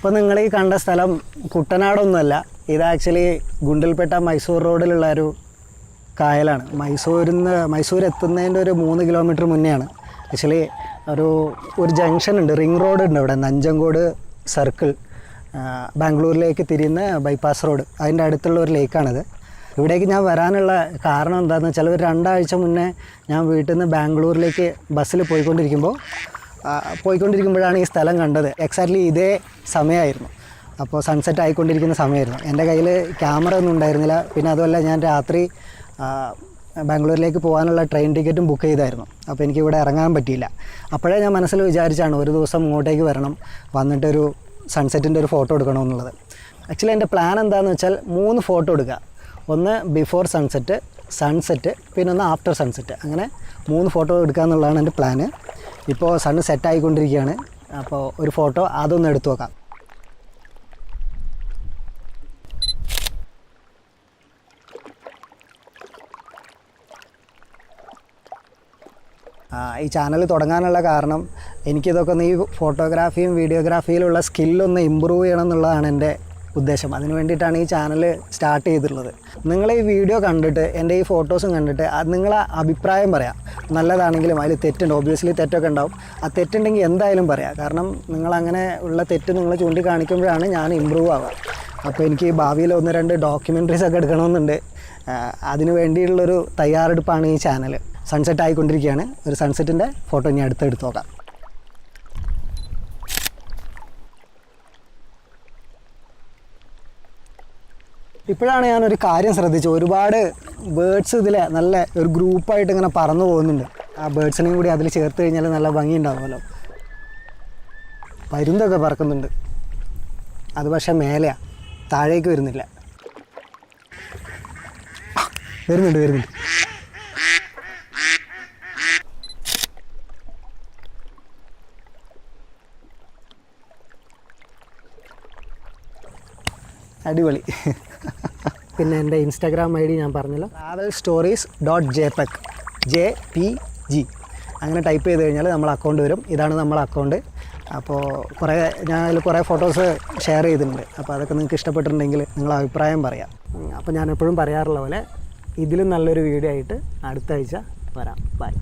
ഇപ്പോൾ നിങ്ങൾ ഈ കണ്ട സ്ഥലം കുട്ടനാടൊന്നുമല്ല. ഇത് ആക്ച്വലി ഗുണ്ടൽപേട്ട മൈസൂർ റോഡിലുള്ള ഒരു കായലാണ്. മൈസൂർ എത്തുന്നതിൻ്റെ ഒരു 3 കിലോമീറ്റർ മുന്നെയാണ്. ആക്ച്വലി ഒരു ജംഗ്ഷൻ ഉണ്ട്, റിംഗ് റോഡ് ഉണ്ട് ഇവിടെ, നഞ്ചങ്കോട് സർക്കിൾ, ബാംഗ്ലൂരിലേക്ക് തിരിയുന്ന ബൈപ്പാസ് റോഡ്, അതിൻ്റെ അടുത്തുള്ള ഒരു ലേക്കാണിത്. ഇവിടേക്ക് ഞാൻ വരാനുള്ള കാരണം എന്താണെന്ന് വെച്ചാൽ ഒരു 2 ആഴ്ച മുന്നേ ഞാൻ വീട്ടിൽ നിന്ന് ബാംഗ്ലൂരിലേക്ക് ബസ്സിൽ പോയിക്കൊണ്ടിരിക്കുമ്പോഴാണ് ഈ സ്ഥലം കണ്ടത്. എക്സാക്ട്ലി ഇതേ സമയമായിരുന്നു. അപ്പോൾ സൺസെറ്റ് ആയിക്കൊണ്ടിരിക്കുന്ന സമയമായിരുന്നു. എൻ്റെ കയ്യിൽ ക്യാമറ ഒന്നും ഉണ്ടായിരുന്നില്ല. പിന്നെ അതുമല്ല, ഞാൻ രാത്രി ബാംഗ്ലൂരിലേക്ക് പോകാനുള്ള ട്രെയിൻ ടിക്കറ്റും ബുക്ക് ചെയ്തായിരുന്നു. അപ്പോൾ എനിക്ക് ഇവിടെ ഇറങ്ങാൻ പറ്റിയില്ല. അപ്പോഴേ ഞാൻ മനസ്സിൽ വിചാരിച്ചാണ് ഒരു ദിവസം ഇങ്ങോട്ടേക്ക് വരണം, വന്നിട്ടൊരു സൺസെറ്റിൻ്റെ ഒരു ഫോട്ടോ എടുക്കണമെന്നുള്ളത്. ആക്ച്വലി എൻ്റെ പ്ലാൻ എന്താണെന്ന് വെച്ചാൽ 3 ഫോട്ടോ എടുക്കുക. ഒന്ന് ബിഫോർ സൺസെറ്റ്, പിന്നെ ഒന്ന് ആഫ്റ്റർ സൺസെറ്റ്. അങ്ങനെ 3 ഫോട്ടോ എടുക്കുക എന്നുള്ളതാണ് എൻ്റെ പ്ലാന്. ഇപ്പോൾ സണ്ണ് സെറ്റായിക്കൊണ്ടിരിക്കുകയാണ്. അപ്പോൾ ഒരു ഫോട്ടോ അതൊന്ന് എടുത്തു നോക്കാം. ഈ ചാനൽ തുടങ്ങാനുള്ള കാരണം എനിക്കിതൊക്കെ ഒന്ന് ഈ ഫോട്ടോഗ്രാഫിയും വീഡിയോഗ്രാഫിയിലുള്ള സ്കില്ലൊന്ന് ഇമ്പ്രൂവ് ചെയ്യണം എന്നുള്ളതാണ് എൻ്റെ ഉദ്ദേശം. അതിന് വേണ്ടിയിട്ടാണ് ഈ ചാനൽ സ്റ്റാർട്ട് ചെയ്തിട്ടുള്ളത്. നിങ്ങൾ ഈ വീഡിയോ കണ്ടിട്ട്, എൻ്റെ ഈ ഫോട്ടോസും കണ്ടിട്ട് നിങ്ങളെ അഭിപ്രായം പറയാം. നല്ലതാണെങ്കിലും അതിൽ തെറ്റുണ്ട്, ഒബ്വിയസ്ലി തെറ്റൊക്കെ ഉണ്ടാവും. ആ തെറ്റുണ്ടെങ്കിൽ എന്തായാലും പറയാം. കാരണം നിങ്ങളങ്ങനെ ഉള്ള തെറ്റ് നിങ്ങൾ ചൂണ്ടിക്കാണിക്കുമ്പോഴാണ് ഞാൻ ഇമ്പ്രൂവ് ആവുക. അപ്പോൾ എനിക്ക് ഭാവിയിൽ 1-2 ഡോക്യുമെൻ്ററീസ് ഒക്കെ എടുക്കണമെന്നുണ്ട്. അതിന് വേണ്ടിയുള്ളൊരു തയ്യാറെടുപ്പാണ് ഈ ചാനൽ. സൺസെറ്റ് ആയിക്കൊണ്ടിരിക്കുകയാണ്. ഒരു സൺസെറ്റിൻ്റെ ഫോട്ടോ ഇനി അടുത്തെടുത്ത് നോക്കാം. ഇപ്പോഴാണ് ഞാനൊരു കാര്യം ശ്രദ്ധിച്ചത്. ഒരുപാട് ബേഡ്സ് ഇതിൽ നല്ല ഒരു ഗ്രൂപ്പായിട്ട് ഇങ്ങനെ പറന്നു പോകുന്നുണ്ട്. ആ ബേഡ്സിനെയും കൂടി അതിൽ ചേർത്ത് കഴിഞ്ഞാൽ നല്ല ഭംഗി ഉണ്ടാവുമല്ലോ. പരുന്തൊക്കെ പറക്കുന്നുണ്ട്. അത് പക്ഷേ മേലെയാണ്, താഴേക്ക് വരുന്നില്ല. വരുന്നുണ്ട്. അടിപൊളി. പിന്നെ എൻ്റെ ഇൻസ്റ്റാഗ്രാം ID ഞാൻ പറഞ്ഞല്ലോ, �travelstories.jpg. അങ്ങനെ ടൈപ്പ് ചെയ്ത് കഴിഞ്ഞാൽ നമ്മളെ അക്കൗണ്ട് വരും. ഇതാണ് നമ്മളെ അക്കൗണ്ട്. അപ്പോൾ ഞാൻ അതിൽ കുറേ ഫോട്ടോസ് ഷെയർ ചെയ്തിട്ടുണ്ട്. അപ്പോൾ അതൊക്കെ നിങ്ങൾക്ക് ഇഷ്ടപ്പെട്ടിട്ടുണ്ടെങ്കിൽ നിങ്ങളെ അഭിപ്രായം പറയാം. അപ്പോൾ ഞാൻ എപ്പോഴും പറയാറുള്ള പോലെ ഇതിലും നല്ലൊരു വീഡിയോ ആയിട്ട് അടുത്ത ആഴ്ച വരാം. ബൈ.